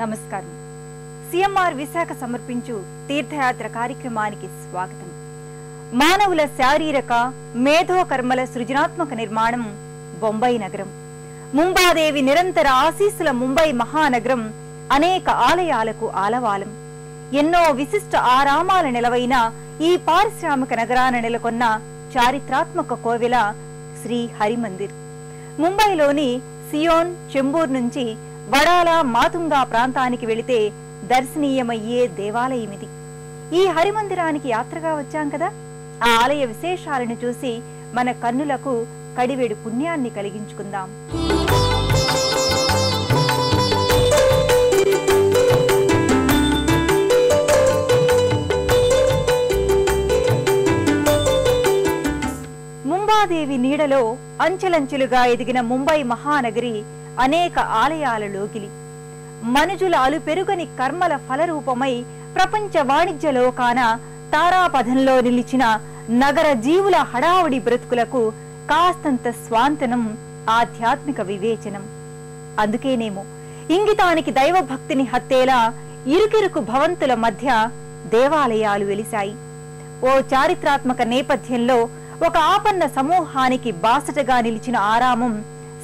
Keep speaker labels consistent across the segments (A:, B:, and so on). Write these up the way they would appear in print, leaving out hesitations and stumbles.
A: నమస్కారం. సిఎంఆర్ విశాఖ సమర్పించు తీర్థయాత్ర కార్యక్రమానికి స్వాగతం. మానవుల శారీరక మేధో కర్మల సృజనాత్మక నిర్మాణం బొంబాయి నగరం. ముంబాదేవి నిరంతర ఆశీస్సుల ముంబై మహానగరం అనేక ఆలయాలకు ఆలవాలం. ఎన్నో విశిష్ట ఆరామాల నెలవైన ఈ పారిశ్రామిక నగరాన నెలకొన్న చారిత్రాత్మక కోవెల శ్రీ హరిమందిర్. ముంబైలోని సియోన్, చెంబూర్ నుంచి వడాల, మాతుంగా ప్రాంతానికి వెళితే దర్శనీయమయ్యే దేవాలయం ఇది. ఈ హరిమందిరానికి యాత్రగా వచ్చాం కదా, ఆ ఆలయ విశేషాలను చూసి మన కన్నులకు కడివెడు పుణ్యాన్ని కలిగించుకుందాం. ముంబాదేవి నీడలో అంచెలంచెలుగా ఎదిగిన ముంబై మహానగరి అనేక ఆలయాల లోగిలి. మనుజుల అలుపెరుగని కర్మల ఫలరూపమై ప్రపంచ వాణిజ్య లోకాన తారాపథంలో నిలిచిన నగర జీవుల హడావుడి బ్రతుకులకు కాస్తంత స్వాంతనం, ఆధ్యాత్మిక వివేచనం. అందుకేనేమో ఇంగితానికి దైవభక్తిని హత్తేలా ఇరుకిరుకు భవంతుల మధ్య దేవాలయాలు వెలిశాయి. ఓ చారిత్రాత్మక నేపథ్యంలో ఒక ఆపన్న సమూహానికి బాసటగా నిలిచిన ఆరామం,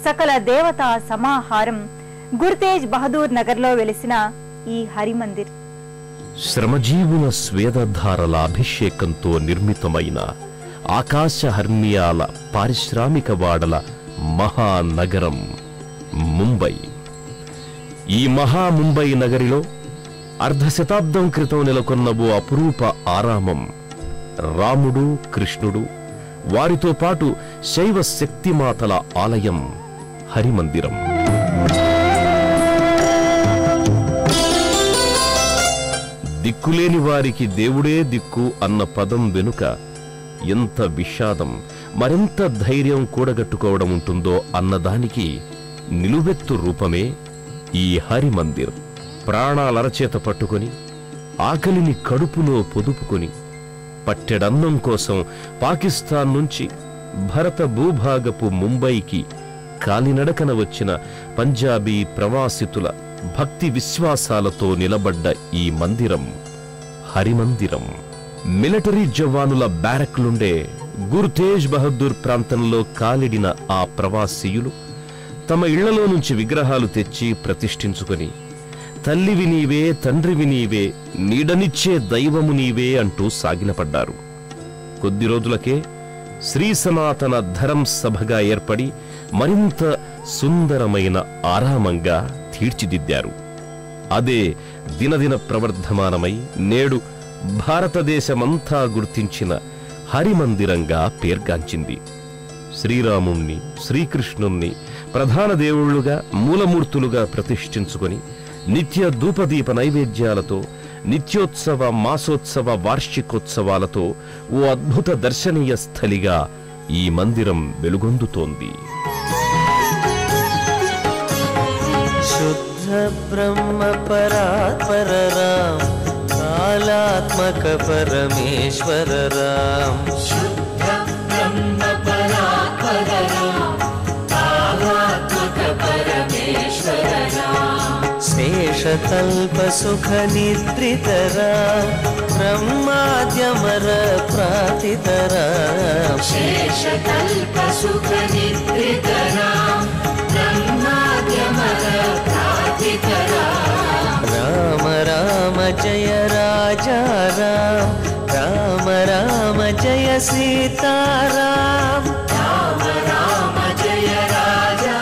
A: సకల దేవతా సమాహారం గుర్తేజ్ బహదూర్ నగర్లో వెలిసిన ఈ హరిమందిర్.
B: శ్రమజీవుల స్వేదధారల అభిషేకంతో నిర్మితమైన ఆకాశ హర్మ్యాల పారిశ్రామిక వాడల మహానగరం ముంబై. ఈ మహా ముంబై నగరిలో అర్ధశతాబ్దం క్రితం నెలకొన్న ఓ అపురూప ఆరామం, రాముడు, కృష్ణుడు, వారితో పాటు శైవ శక్తిమాతల ఆలయం హరిమందిరం. దిక్కులేని వారికి దేవుడే దిక్కు అన్న పదం వెనుక ఎంత విషాదం, మరింత ధైర్యం కూడగట్టుకోవడం ఉంటుందో అన్నదానికి నిలువెత్తు రూపమే ఈ హరిమందిర్. ప్రాణాలరచేత పట్టుకొని, ఆకలిని కడుపులో పొదుపుకొని, పట్టెడన్నం కోసం పాకిస్తాన్ నుంచి భరత భూభాగపు ముంబైకి కాలినడకన వచ్చిన పంజాబీ ప్రవాసితుల భక్తి విశ్వాసాలతో నిలబడ్డ ఈ మందిరం హరిమందిరం. మిలిటరీ జవానుల బ్యారక్లుండే గుర్తేజ్ బహదూర్ ప్రాంతంలో కాలిడిన ఆ ప్రవాసీయులు తమ ఇళ్లలో నుంచి విగ్రహాలు తెచ్చి ప్రతిష్ఠించుకొని, తల్లివి నీవే, తండ్రివి నీవే, నీడనిచ్చే దైవము నీవే అంటూ సాగిలపడ్డారు. కొద్ది రోజులకే శ్రీ సనాతన ధరం సభగా ఏర్పడి మరింత సుందరమైన ఆరామంగా తీర్చిదిద్దారు. అదే దినదిన ప్రవర్ధమానమై నేడు భారతదేశమంతా గుర్తించిన హరిమందిరంగా పేర్గాంచింది. శ్రీరాముణ్ణి, శ్రీకృష్ణుణ్ణి ప్రధాన దేవుళ్లుగా, మూలమూర్తులుగా ప్రతిష్ఠించుకొని నిత్య ధూపదీప నైవేద్యాలతో, నిత్యోత్సవ, మాసోత్సవ, వార్షికోత్సవాలతో ఓ అద్భుత దర్శనీయ స్థలిగా ఈ మందిరం వెలుగొందుతోంది.
C: శుద్ధ బ్రహ్మ పరాత్పర రామ్, కాలాత్మక పరమేశ్వర రామ్. శుద్ధ బ్రహ్మ పరాత్పర రామ్, కాలాత్మక పరమేశ్వర రామ్. శేషకల్ప సుఖ నిద్రిత రామ్, బ్రహ్మాద్యమర ప్రాతిత రామ్. శేషకల్ప సుఖ నిద్రిత రామ్, బ్రహ్మాద్యమర ప్రాతిత రామ్. రామ రామ జయ రాజా రామ్, రామ రామ జయ సీతారామ్. రామ రామ జయ రాజా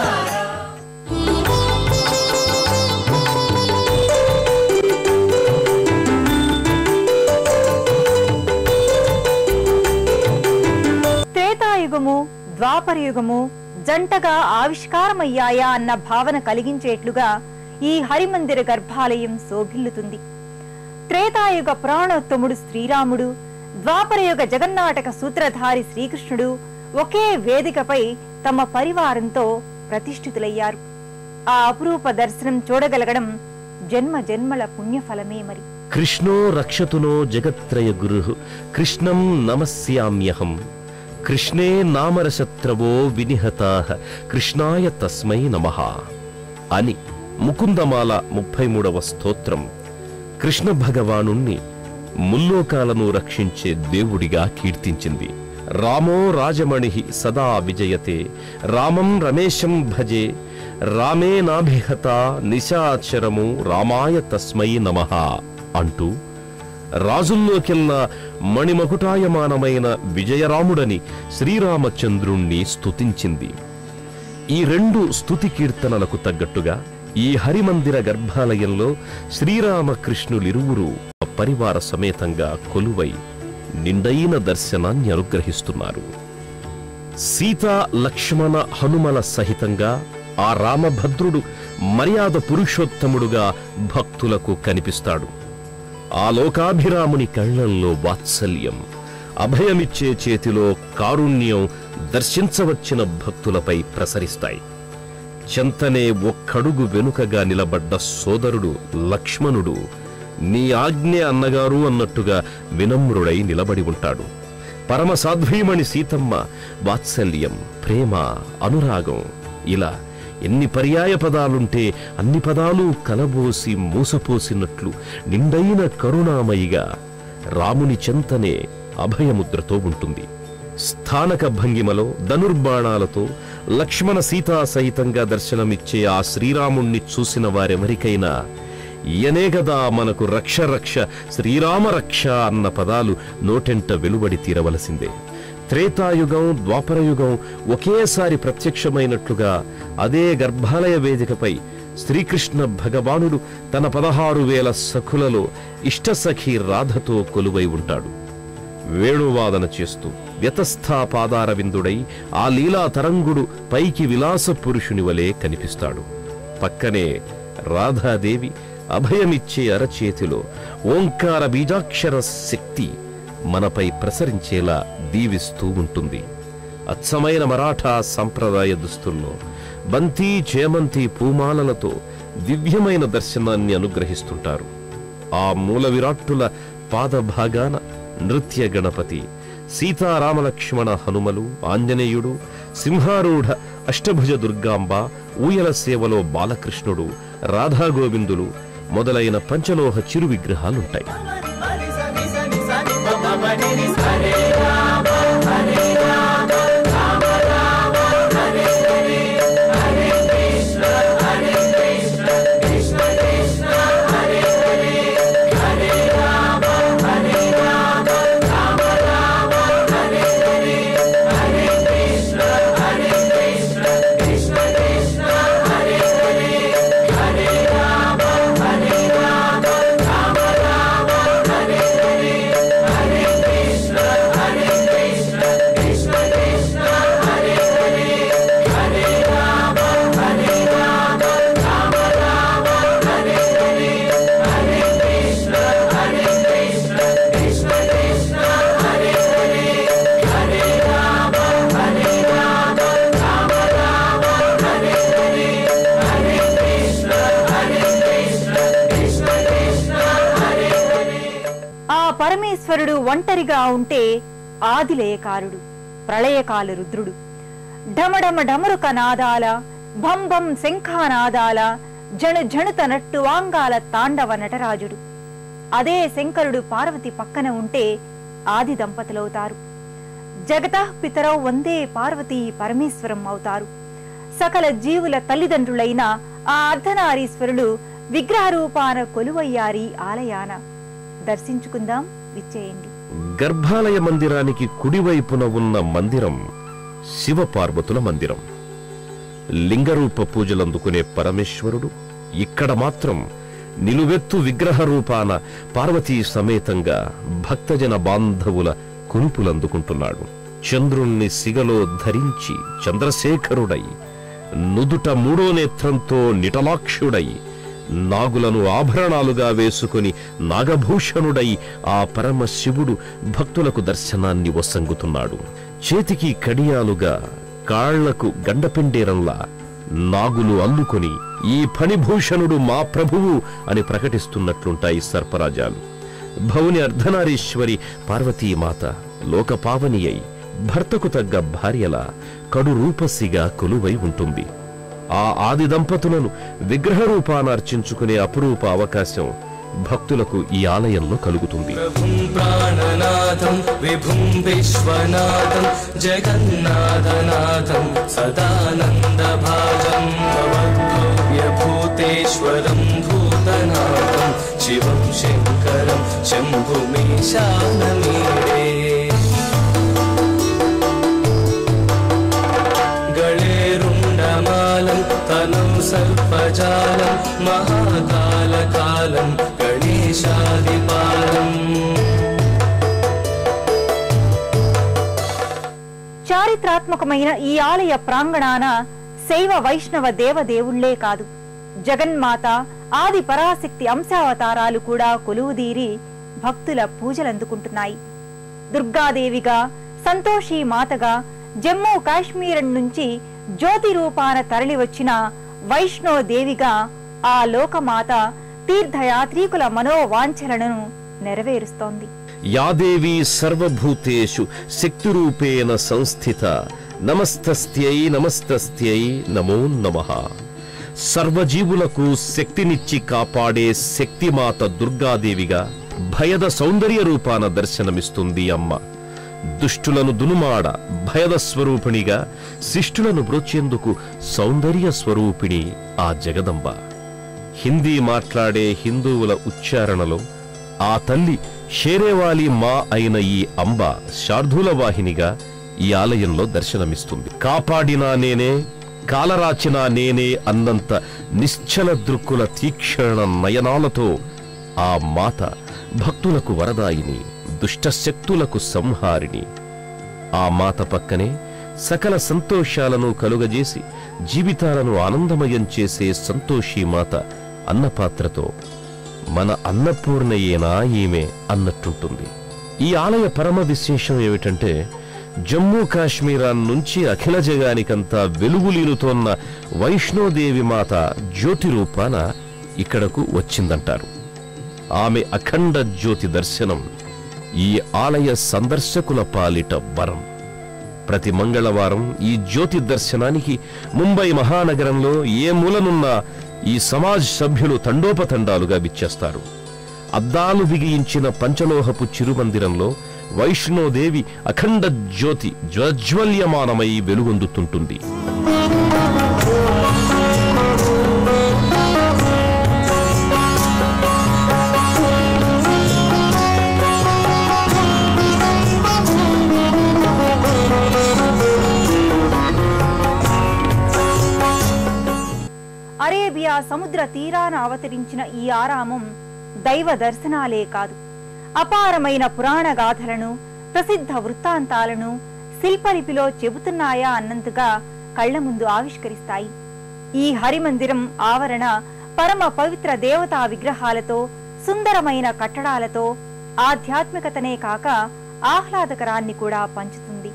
A: త్రేతాయుగము, ద్వాపరయుగము జంటగా ఆవిష్కారమయ్యాయా అన్న భావన కలిగించేట్లుగా ఈ హరిమందిర గర్భాలయం శోభిల్లుతుంది. త్రేతాయుగ పురాణోత్తముడు శ్రీరాముడు, ద్వాపరయుగ జగన్నాటక సూత్రధారి శ్రీకృష్ణుడు ఒకే వేదికపై తమ పరివారంతో ప్రతిష్ఠితులయ్యారు. ఆ అపురూప దర్శనం చూడగలగడం జన్మ జన్మల పుణ్యఫలమే మరి.
B: కృష్ణో రక్షతునో జగత్రయ గురుః, కృష్ణం నమస్యామ్యహం. కృష్ణే నామరశత్రవో వినిహతాః, కృష్ణాయ తస్మై నమః అని ముకుందమాల 33వ స్తోత్రం కృష్ణ భగవానుణ్ణి ముల్లోకాలను రక్షించే దేవుడిగా కీర్తించింది. రామో రాజమణి సదా విజయతే, రామం రమేశం భజే, రామే నాభిహత నిశాచరము రామాయ తస్మై నమః అంటూ రాజుల్లోకెల్లా మణిమకుటాయమానమైన విజయరాముడని శ్రీరామచంద్రుణ్ణి స్తుతించింది. ఈ 2 స్తుతి కీర్తనలకు తగ్గట్టుగా ఈ హరిమందిర గర్భాలయంలో శ్రీరామకృష్ణులిరువురు పరివార సమేతంగా కొలువై నిండైన దర్శనాన్ని అనుగ్రహిస్తున్నారు. సీతా లక్ష్మణ హనుమల సహితంగా ఆ రామభద్రుడు మర్యాద పురుషోత్తముడుగా భక్తులకు కనిపిస్తాడు. ఆ లోకాభిరాముని కళ్ళల్లో వాత్సల్యం, అభయమిచ్చే చేతిలో కారుణ్యం దర్శించవచ్చిన భక్తులపై ప్రసరిస్తాయి. చెంతనే ఒక్కడుగు వెనుకగా నిలబడ్డ సోదరుడు లక్ష్మణుడు నీ ఆజ్ఞ అన్నగారు అన్నట్టుగా వినమ్రుడై నిలబడి ఉంటాడు. పరమసాధ్వీమణి సీతమ్మ వాత్సల్యం, ప్రేమ, అనురాగం ఇలా ఎన్ని పర్యాయ పదాలుంటే అన్ని పదాలు కలబోసి మూసపోసినట్లు నిండైన కరుణామయిగా రాముని చెంతనే అభయముద్రతో ఉంటుంది. స్థానక భంగిమలో ధనుర్బాణాలతో లక్ష్మణ సీతా సహితంగా దర్శనమిచ్చే ఆ శ్రీరాముణ్ణి చూసిన వారెవరికైనా ఈయనే గదా మనకు రక్ష రక్ష శ్రీరామ రక్ష అన్న పదాలు నోటెంట వెలువడి తీరవలసిందే. త్రేతాయుగం, ద్వాపరయుగం ఒకేసారి ప్రత్యక్షమైనట్లుగా అదే గర్భాలయ వేదికపై శ్రీకృష్ణ భగవానుడు తన 16,000 సఖులలో ఇష్టసఖి రాధతో కొలువై ఉంటాడు. వేణువాదన చేస్తూ వ్యతస్థాపాదార విందుడై ఆ లీలా తరంగుడు పైకి విలాస పురుషుని వలె కనిపిస్తాడు. పక్కనే రాధాదేవి అభయమిచ్చే అరచేతిలో ఓంకార బీజాక్షర శక్తి మనపై ప్రసరించేలా దీవిస్తూ ఉంటుంది. అచ్చమైన మరాఠా సంప్రదాయ దుస్తుల్లో బంతి, చేమంతి పూమాలలతో దివ్యమైన దర్శనాన్ని అనుగ్రహిస్తుంటారు. ఆ మూల విరాట్టుల పాదభాగాన నృత్య గణపతి, సీతారామలక్ష్మణ హనుమలు, ఆంజనేయుడు, సింహారూఢ అష్టభుజ దుర్గాంబ, ఊయల సేవలో బాలకృష్ణుడు, రాధాగోవిందులు మొదలైన పంచలోహ చిరు విగ్రహాలుంటాయి.
A: పరమేశ్వరుడు ఒంటరిగా ఉంటే ఆదిలయకారుడు, ప్రళయకాల రుద్రుడు. ఢమఢమ ఢమరుక నాదాల, భంభం శంఖానాదాల, జణు జణుత నట్టు వాంగాల తాండవ నటరాజుడు. అదే శంకరుడు పార్వతి పక్కన ఉంటే ఆది దంపతులవుతారు. జగతః పితరౌ వందే పార్వతీ పరమేశ్వరం అవుతారు. సకల జీవుల తల్లిదండ్రులైన ఆ అర్ధనారీశ్వరులు విగ్రహరూపాన కొలువయ్యారి ఆలయాన. దర్శించుకుందాం, విచ్చేయండి.
B: గర్భాలయ మందిరానికి కుడివైపున ఉన్న మందిరం శివపార్వతుల మందిరం. లింగరూప పూజలందుకునే పరమేశ్వరుడు ఇక్కడ మాత్రం నిలువెత్తు విగ్రహ రూపాన పార్వతీ సమేతంగా భక్తజన బాంధవుల కునుపులందుకుంటున్నాడు. చంద్రుణ్ణి సిగలో ధరించి చంద్రశేఖరుడై, నుదుట 3వ నేత్రంతో నిటలాక్షుడై, నాగులను ఆభరణాలుగా వేసుకుని నాగభూషణుడై ఆ పరమశివుడు భక్తులకు దర్శనాన్ని వసంగుతున్నాడు. చేతికి కడియాలుగా, కాళ్లకు గండపిండేరంలా నాగులు అల్లుకొని ఈ ఫణిభూషణుడు మా ప్రభువు అని ప్రకటిస్తున్నట్లుంటాయి సర్పరాజాలు. భవుని అర్ధనారీశ్వరి పార్వతీమాత లోకపావని అయి భర్తకు తగ్గ భార్యల కడు రూపసిగా కొలువై ఉంటుంది. ఆ ఆది దంపతులను విగ్రహ రూపాన అర్చించుకునే అపురూప అవకాశం భక్తులకు ఈ ఆలయంలో కలుగుతుంది.
C: ప్రభుం ప్రాణనాథం విభుం విశ్వనాథం జగన్నాథనాథం సదానంద భాగం భవ్యభూతేశ్వరం భూతనాథం శివం శంకరం శంభుమీశానమీడే గళేరుండమాలం తనం సర్పజాలం మహాకాలకాలం గణేశాదిపాలం.
A: చారిత్రాత్మకమైన ఈ ఆలయ ప్రాంగణాన శైవ వైష్ణవ దేవదేవుళ్లే కాదు, జగన్మాత ఆది పరాశక్తి అంశావతారాలు కూడా కొలువుదీరి భక్తుల పూజలందుకుంటున్నాయి. దుర్గాదేవిగా, సంతోషి మాతగా జమ్మూ కాశ్మీర్ నుంచి జ్యోతి రూపాన తరలివచ్చిన వైష్ణోదేవిగా ఆ లోకమాత తీర్థయాత్రీకుల మనోవాంఛలను నెరవేరుస్తోంది.
B: యాదేవి సర్వభూతేషు శక్తిరూపేణ సంస్థిత నమస్తస్త్యై నమస్తస్త్యై నమో నమః. సర్వజీవులకు శక్తినిచ్చి కాపాడే శక్తిమాత దుర్గాదేవిగా భయద సౌందర్య రూపాన దర్శనమిస్తుంది అమ్మ. దుష్టులను దునుమాడ భయద స్వరూపిణిగా, శిష్టులను బ్రోచేందుకు సౌందర్య స్వరూపిణి ఆ జగదంబ. హిందీ మాట్లాడే హిందువుల ఉచ్చారణలో ఆ తల్లి షేరేవాలి మా అయిన ఈ అంబ శార్దూల వాహినిగా ఈ ఆలయంలో దర్శనమిస్తుంది. కాపాడినా నేనే, కాలరాచినా నేనే అన్నంత నిశ్చల దృక్కుల తీక్షణ నయనాలతో ఆ మాత భక్తులకు వరదాయిని, దుష్టశక్తులకు సంహారిణి. ఆ మాత పక్కనే సకల సంతోషాలను కలుగజేసి జీవితాలను ఆనందమయం చేసే సంతోషి మాత అన్నపాత్రతో మన అన్నపూర్ణయేనా ఈమె అన్నట్టుంటుంది. ఈ ఆలయ పరమ విశేషం ఏమిటంటే, జమ్మూ కాశ్మీరాన్ నుంచి అఖిల జగానికంతా వెలుగులీనుతోన్న వైష్ణోదేవి మాత జ్యోతి రూపాన ఇక్కడకు వచ్చిందంటారు. ఆమె అఖండ జ్యోతి దర్శనం ఈ ఆలయ సందర్శకుల పాలిట వరం. ప్రతి మంగళవారం ఈ జ్యోతి దర్శనానికి ముంబై మహానగరంలో ఏ మూలనున్న ఈ సమాజ్ సభ్యులు తండోపతండాలుగా విచ్చేస్తారు. అద్దాలు బిగించిన పంచలోహపు చిరుమందిరంలో వైష్ణోదేవి అఖండ జ్యోతి జ్వజ్వల్యమానమై వెలుగొందుతుంటుంది.
A: అరేబియా సముద్ర తీరాన అవతరించిన ఈ ఆరామం దైవ దర్శనాలే కాదు, అపారమైన పురాణ గాథలను, ప్రసిద్ధ వృత్తాంతాలను శిల్పలిపిలో చెబుతున్నాయా అన్నంతగా కళ్ల ముందు ఆవిష్కరిస్తాయి. ఈ హరిమందిరం ఆవరణ పరమ పవిత్ర దేవతా విగ్రహాలతో, సుందరమైన కట్టడాలతో ఆధ్యాత్మికతనే కాక ఆహ్లాదకరాన్ని కూడా పంచుతుంది.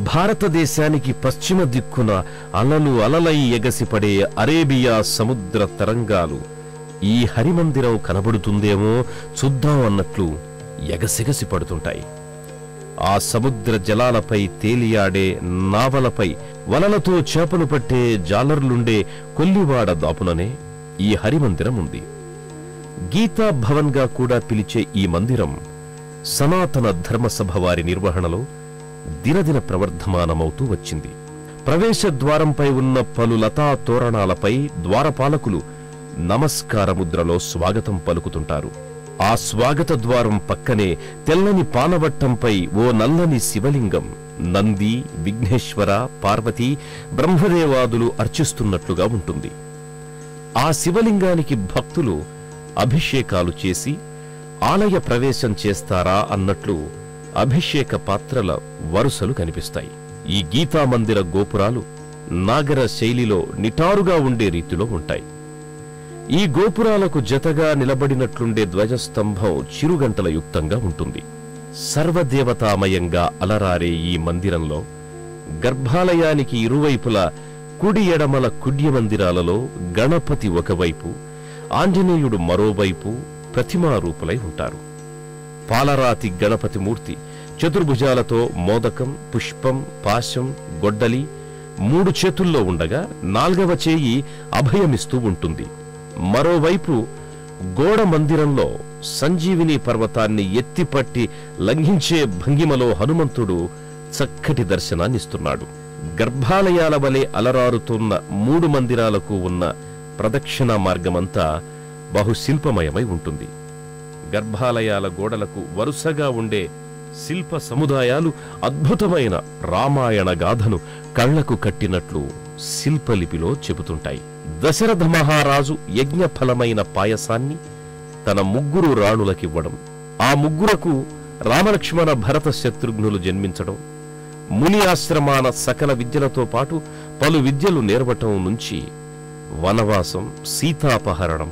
B: భారతదేశానికి పశ్చిమ దిక్కున అలలు అలలై ఎగసిపడే అరేబియా సముద్ర తరంగాలు ఈ హరిమందిరం కనబడుతుందేమో చూద్దాం అన్నట్లు ఎగసెగసి పడుతుంటాయి. ఆ సముద్ర జలాలపై తేలియాడే నావలపై వలలతో చేపలు పట్టే జాలర్లుండే కొల్లివాడ దాపుననే ఈ హరిమందిరం ఉంది. గీతా భవన్ గా కూడా పిలిచే ఈ మందిరం సనాతన ధర్మసభ వారి నిర్వహణలో దినదిన ప్రవర్ధమానమవుతూ వచ్చింది. ప్రవేశ ద్వారంపై ఉన్న పలు లతా తోరణాలపై ద్వారపాలకులు నమస్కార ముద్రలో స్వాగతం పలుకుతుంటారు. ఆ స్వాగత ద్వారం పక్కనే తెల్లని పానవట్టంపై ఓ నల్లని శివలింగం నంది, విఘ్నేశ్వర, పార్వతి, బ్రహ్మదేవాదులు అర్చిస్తున్నట్లుగా ఉంటుంది. ఆ శివలింగానికి భక్తులు అభిషేకాలు చేసి ఆలయ ప్రవేశం చేస్తారా అన్నట్లు అభిషేక పాత్రల వరుసలు కనిపిస్తాయి. ఈ గీతామందిర గోపురాలు నాగర శైలిలో నిటారుగా ఉండే రీతిలో ఉంటాయి. ఈ గోపురాలకు జతగా నిలబడినట్లుండే ధ్వజస్తంభం చిరుగంటల యుక్తంగా ఉంటుంది. సర్వదేవతామయంగా అలరారే ఈ మందిరంలో గర్భాలయానికి ఇరువైపులా కుడి ఎడమల కుడ్య మందిరాలలో గణపతి ఒకవైపు, ఆంజనేయుడు మరోవైపు ప్రతిమారూపులై ఉంటారు. పాలరాతి గణపతి మూర్తి చతుర్భుజాలతో మోదకం, పుష్పం, పాశం, గొడ్డలి, 3 చేతుల్లో ఉండగా 4వ చేయి అభయమిస్తూ ఉంటుంది. మరోవైపు గోడ మందిరంలో సంజీవిని పర్వతాన్ని ఎత్తిపట్టి లంఘించే భంగిమలో హనుమంతుడు చక్కటి దర్శనాన్నిస్తున్నాడు. గర్భాలయాల వలె అలరారుతున్న 3 మందిరాలకు ఉన్న ప్రదక్షిణా మార్గమంతా బహుశిల్పమయమై ఉంటుంది. గర్భాలయాల గోడలకు వరుసగా ఉండే శిల్ప సముదాయాలు అద్భుతమైన రామాయణ గాథను కళ్లకు కట్టినట్లు శిల్పలిపిలో చెబుతుంటాయి. దశరథ మహారాజు యజ్ఞఫలమైన పాయసాన్ని తన 3 రాణులకివ్వడం, ఆ 3కు రామలక్ష్మణ భరత శత్రుఘ్నులు జన్మించడం, ముని ఆశ్రమాన సకల విద్యలతో పాటు పలు విద్యలు నేర్వటం నుంచి వనవాసం, సీతాపహరణం,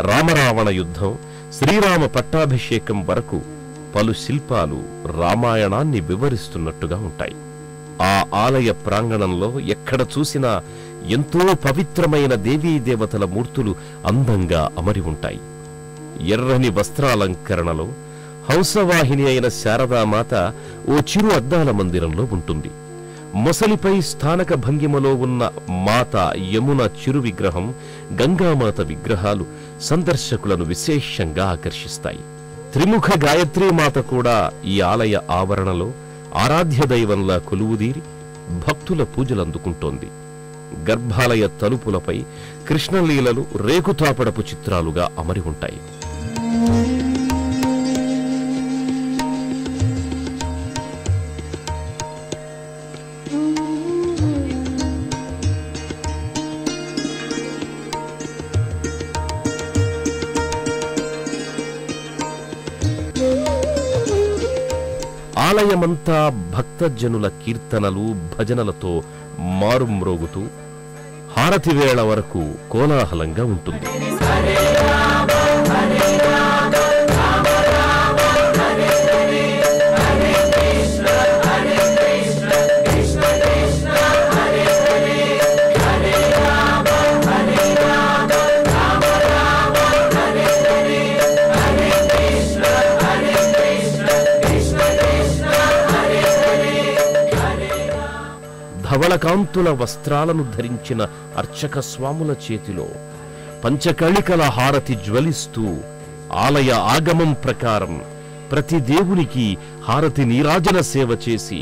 B: రామరావణ యుద్ధం, శ్రీరామ పట్టాభిషేకం వరకు పలు శిల్పాలు రామాయణాన్ని వివరిస్తున్నట్టుగా ఉంటాయి. ఆ ఆలయ ప్రాంగణంలో ఎక్కడ చూసినా ఎంతో పవిత్రమైన దేవీదేవతల మూర్తులు అందంగా అమరి ఉంటాయి. ఎర్రని వస్త్రాలంకరణలో హంసవాహిని అయిన శారదామాత ఓ చిరు అద్దాల మందిరంలో ఉంటుంది. మొసలిపై స్థానక భంగిమలో ఉన్న మాత యమున చిరు విగ్రహం, గంగామాత విగ్రహాలు సందర్శకులను విశేషంగా ఆకర్షిస్తాయి. త్రిముఖ గాయత్రీమాత కూడా ఈ ఆలయ ఆవరణలో ఆరాధ్య దైవంలా కొలువుదీరి భక్తుల పూజలందుకుంటోంది. గర్భాలయ తలుపులపై కృష్ణలీలలు రేకుతాపడపు చిత్రాలుగా అమరి ఉంటాయి. ఆలయమంతా భక్తజనుల కీర్తనలు, భజనలతో మారుమ్రోగుతూ హారతి వేళ వరకు కోలాహలంగా ఉంటుంది. ధవళకాంతుల వస్త్రాలను ధరించిన అర్చక స్వాముల చేతిలో పంచకళికల హారతి జ్వలిస్తూ ఆలయ ఆగమం ప్రకారం ప్రతి దేవునికి హారతి నీరాజన సేవ చేసి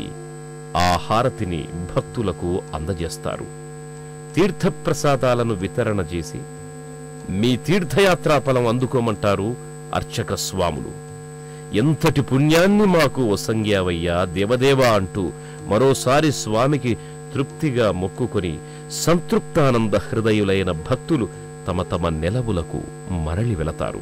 B: ఆ హారతిని భక్తులకు అందజేస్తారు. తీర్థప్రసాదాలను వితరణ చేసి మీ తీర్థయాత్రా ఫలం అందుకోమంటారు అర్చక స్వాములు. ఎంతటి పుణ్యాన్ని మాకు వసంగ్యావయ్యా దేవదేవా అంటూ మరోసారి స్వామికి తృప్తిగా మొక్కుకొని సంతృప్తానంద హృదయులైన భక్తులు తమ తమ నెలవులకు మరలి వెళతారు.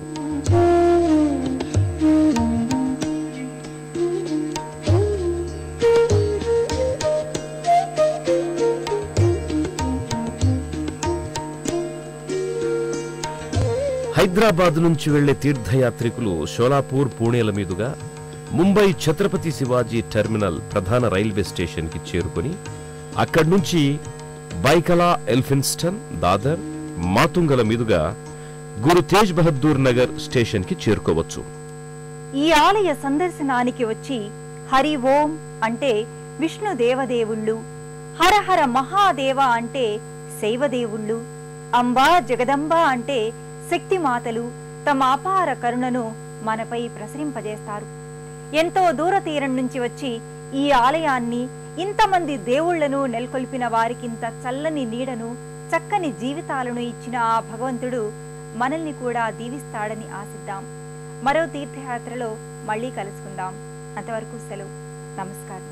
B: హైదరాబాద్ నుంచి వెళ్లే తీర్థయాత్రికులు షోలాపూర్, పూణేల మీదుగా ముంబై ఛత్రపతి శివాజీ టెర్మినల్ ప్రధాన రైల్వే స్టేషన్ కి చేరుకుని అక్కడి నుంచి బైకలా, ఎల్ఫిన్స్టన్, దాదర్, మాతుంగల మీదుగా గురు తేజ్ బహదూర్ నగర్ స్టేషన్ కి చేరుకోవచ్చు.
A: ఈ ఆలయ సందర్శనానికి వచ్చి హరి ఓం అంటే విష్ణు దేవదేవుళ్ళు, హరహర మహాదేవ అంటే శైవదేవుళ్ళు, అంబా జగదంబ అంటే శక్తిమాతలు తమ అపార కరుణను మనపై ప్రసరింపజేస్తారు. ఎంతో దూర తీరం నుంచి వచ్చి ఈ ఆలయాన్ని, ఇంతమంది దేవుళ్లను నెలకొల్పిన వారికింత చల్లని నీడను, చక్కని జీవితాలను ఇచ్చిన ఆ భగవంతుడు మనల్ని కూడా దీవిస్తాడని ఆశిద్దాం. మరో తీర్థయాత్రలో మళ్ళీ కలుసుకుందాం. అంతవరకు సెలవు. నమస్కారం.